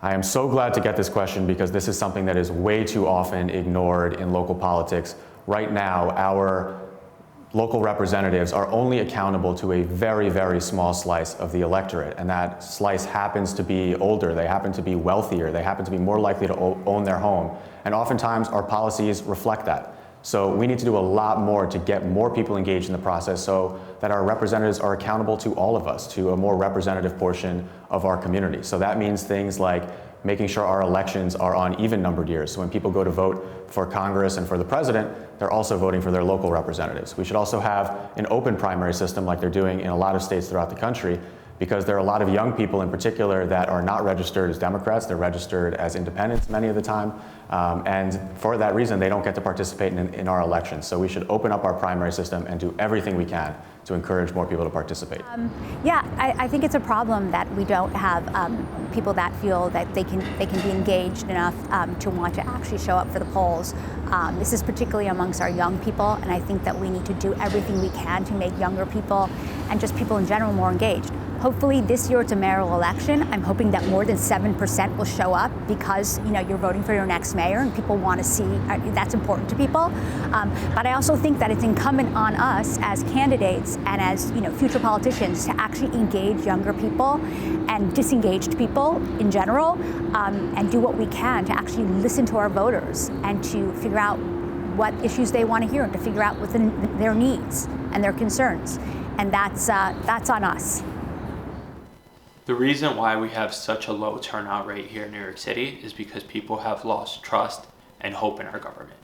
I am so glad to get this question because this is something that is way too often ignored in local politics. Right now, our local representatives are only accountable to a very, very small slice of the electorate, and that slice happens to be older, they happen to be wealthier, they happen to be more likely to own their home, and oftentimes our policies reflect that. So we need to do a lot more to get more people engaged in the process so that our representatives are accountable to all of us, to a more representative portion of our community. So that means things like making sure our elections are on even-numbered years. So when people go to vote for Congress and for the president, they're also voting for their local representatives. We should also have an open primary system like they're doing in a lot of states throughout the country, because there are a lot of young people in particular that are not registered as Democrats, they're registered as independents many of the time, and for that reason they don't get to participate in our elections. So we should open up our primary system and do everything we can to encourage more people to participate. I think it's a problem that we don't have people that feel that they can be engaged enough to want to actually show up for the polls. This is particularly amongst our young people, and I think that we need to do everything we can to make younger people and just people in general more engaged. Hopefully this year it's a mayoral election. I'm hoping that more than 7% will show up because you're voting for your next mayor and people want to see, that's important to people. But I also think that it's incumbent on us as candidates and as future politicians to actually engage younger people and disengaged people in general, and do what we can to actually listen to our voters and to figure out what issues they want to hear and to figure out what their needs and their concerns. And that's on us. The reason why we have such a low turnout rate here in New York City is because people have lost trust and hope in our government.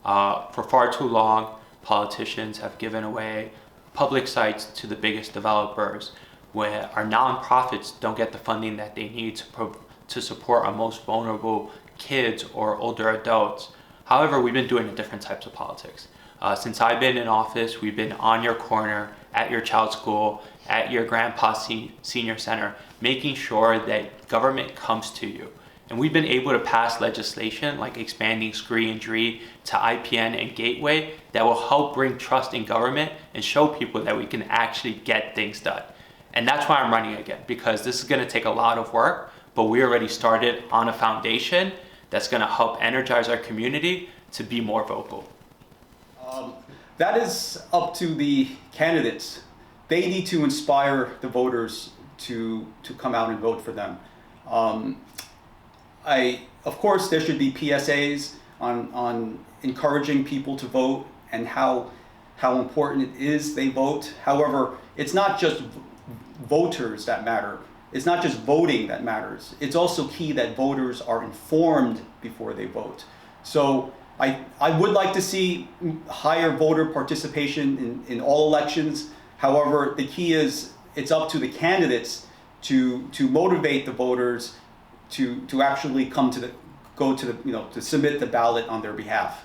For far too long, politicians have given away public sites to the biggest developers, where our nonprofits don't get the funding that they need to support our most vulnerable kids or older adults. However, we've been doing different types of politics. Since I've been in office, we've been on your corner, at your child's school, at your grandpa's senior center, making sure that government comes to you. And we've been able to pass legislation like expanding screen and DRE to IPN and Gateway that will help bring trust in government and show people that we can actually get things done. And that's why I'm running again, because this is gonna take a lot of work, but we already started on a foundation that's gonna help energize our community to be more vocal. That is up to the candidates. They need to inspire the voters to come out and vote for them. Of course, there should be PSAs on encouraging people to vote and how important it is they vote. However, it's not just voters that matter. It's not just voting that matters. It's also key that voters are informed before they vote. So I would like to see higher voter participation in all elections. However, the key is it's up to the candidates to motivate the voters to actually to submit the ballot on their behalf.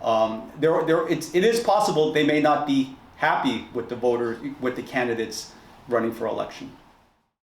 It is possible they may not be happy with the candidates running for election.